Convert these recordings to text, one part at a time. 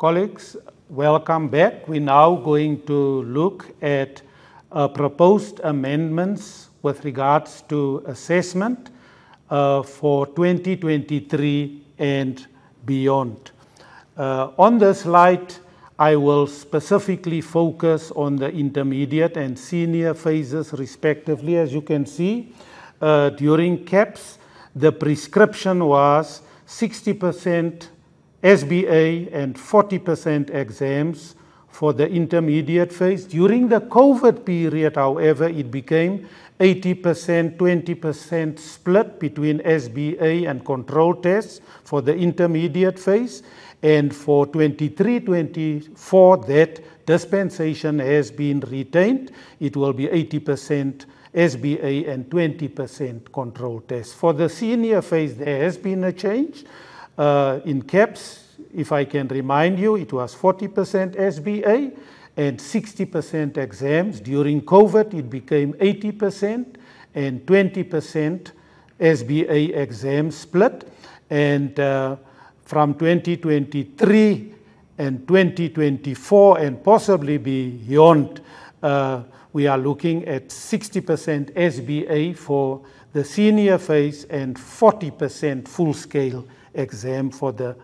Colleagues, welcome back. We're now going to look at proposed amendments with regards to assessment for 2023 and beyond. On this slide, I will specifically focus on the intermediate and senior phases respectively. As you can see, during CAPS, the prescription was 60% SBA and 40% exams for the intermediate phase. During the COVID period, however, it became 80%, 20% split between SBA and control tests for the intermediate phase. And for 23-24, that dispensation has been retained. It will be 80% SBA and 20% control tests. For the senior phase, there has been a change. In CAPS, if I can remind you, it was 40% SBA and 60% exams. During COVID, it became 80% and 20% SBA exam split. And from 2023 and 2024 and possibly beyond, we are looking at 60% SBA for the senior phase and 40% full-scale exam for the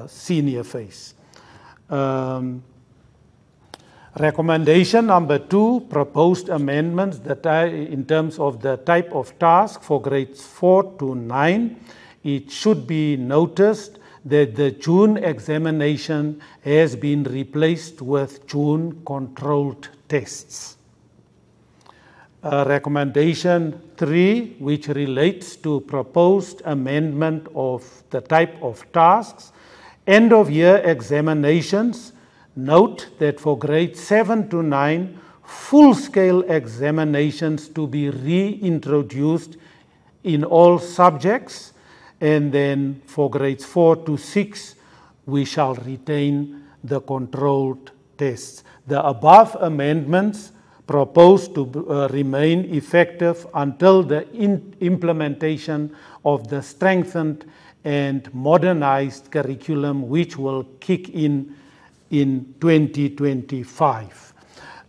senior phase. Recommendation number 2, proposed amendments that in terms of the type of task for grades 4 to 9. It should be noticed that the June examination has been replaced with June controlled tests. Recommendation 3, which relates to proposed amendment of the type of tasks. End of year examinations, note that for grades 7 to 9, full-scale examinations to be reintroduced in all subjects. And then for grades 4 to 6, we shall retain the controlled tests. The above amendments proposed to remain effective until the implementation of the strengthened and modernized curriculum, which will kick in 2025.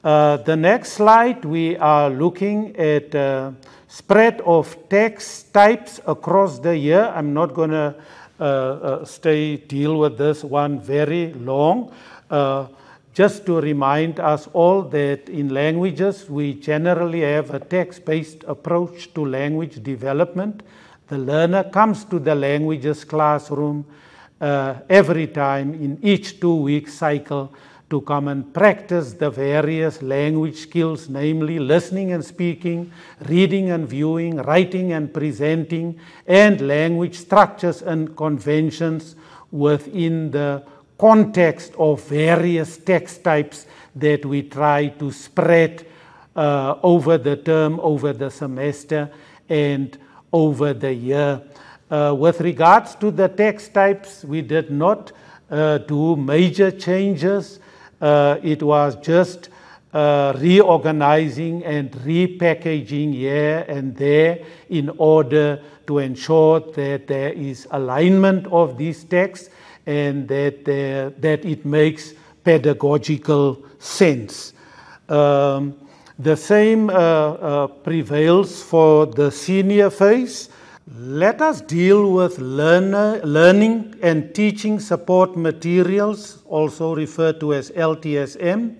The next slide, we are looking at spread of text types across the year. I'm not going to deal with this one very long. Just to remind us all that in languages, we generally have a text-based approach to language development. The learner comes to the languages classroom every time in each 2-week cycle to come and practice the various language skills, namely listening and speaking, reading and viewing, writing and presenting, and language structures and conventions within the context of various text types that we try to spread over the term, over the semester, and over the year. With regards to the text types, we did not do major changes. It was just reorganizing and repackaging here and there in order to ensure that there is alignment of these texts and that it makes pedagogical sense. The same prevails for the senior phase. Let us deal with learning and teaching support materials, also referred to as LTSM,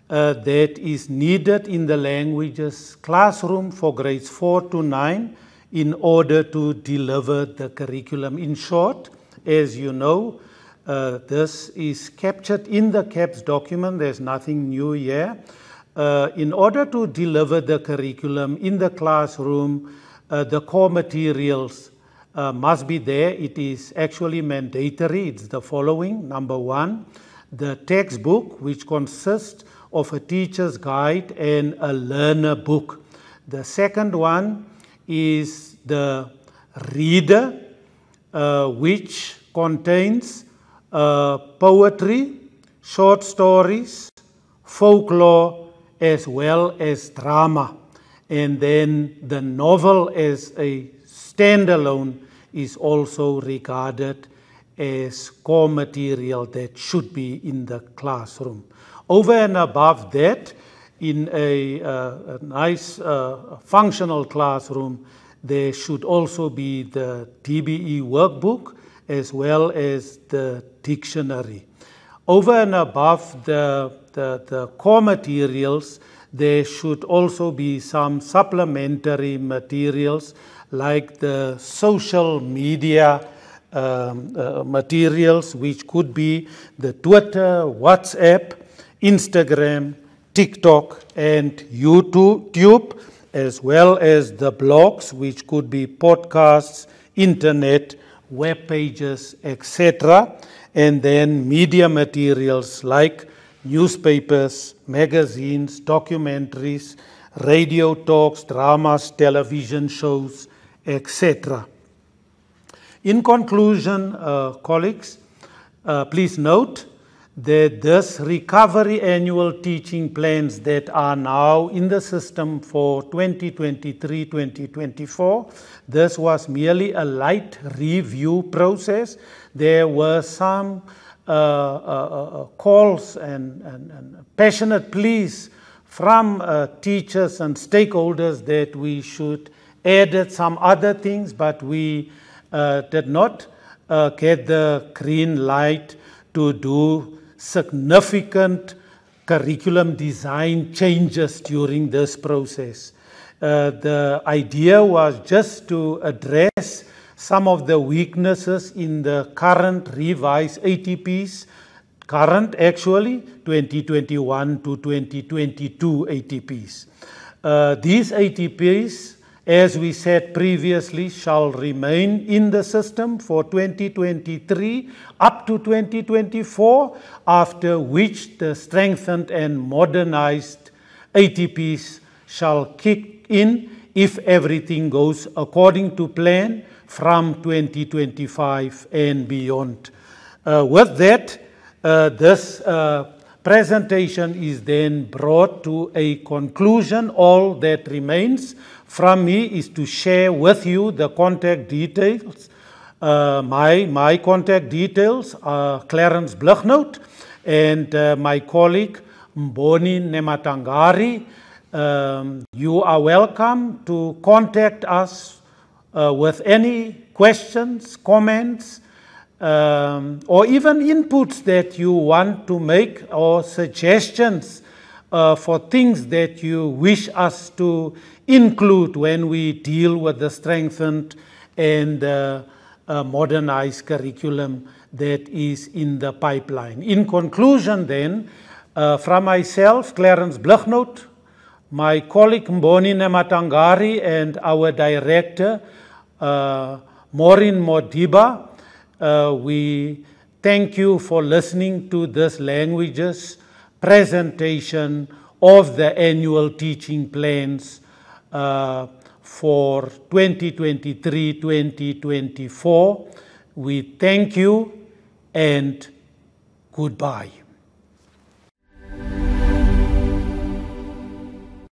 that is needed in the languages classroom for grades 4 to 9 in order to deliver the curriculum. In short, as you know, this is captured in the CAPS document. There's nothing new here. In order to deliver the curriculum in the classroom, the core materials must be there. It is actually mandatory. It's the following. Number 1, the textbook, which consists of a teacher's guide and a learner book. The second one is the reader, which contains poetry, short stories, folklore, as well as drama. And then the novel as a standalone is also regarded as core material that should be in the classroom. Over and above that, in a nice functional classroom, there should also be the DBE workbook as well as the dictionary. Over and above the core materials, there should also be some supplementary materials like the social media materials, which could be the Twitter, WhatsApp, Instagram, TikTok, and YouTube, as well as the blogs, which could be podcasts, internet, web pages, etc. And then media materials like newspapers, magazines, documentaries, radio talks, dramas, television shows, etc. In conclusion, colleagues, please note that this recovery annual teaching plans that are now in the system for 2023-2024, this was merely a light review process. There were some calls and passionate pleas from teachers and stakeholders that we should add some other things, but we did not get the green light to do significant curriculum design changes during this process. The idea was just to address some of the weaknesses in the current revised ATPs, current actually 2021 to 2022 ATPs. These ATPs, as we said previously, shall remain in the system for 2023 up to 2024, after which the strengthened and modernized ATPs shall kick in if everything goes according to plan from 2025 and beyond. With that, this presentation is then brought to a conclusion. All that remains from me is to share with you the contact details. My contact details are Clarence Blighnout and my colleague Mboni Nematangari. You are welcome to contact us with any questions, comments, or even inputs that you want to make, or suggestions for things that you wish us to include when we deal with the strengthened and modernized curriculum that is in the pipeline. In conclusion then, from myself, Clarence Blighnout, my colleague Mboni Nematangari, and our director, Maureen Modiba, we thank you for listening to this languages presentation of the annual teaching plans for 2023-2024. We thank you and goodbye.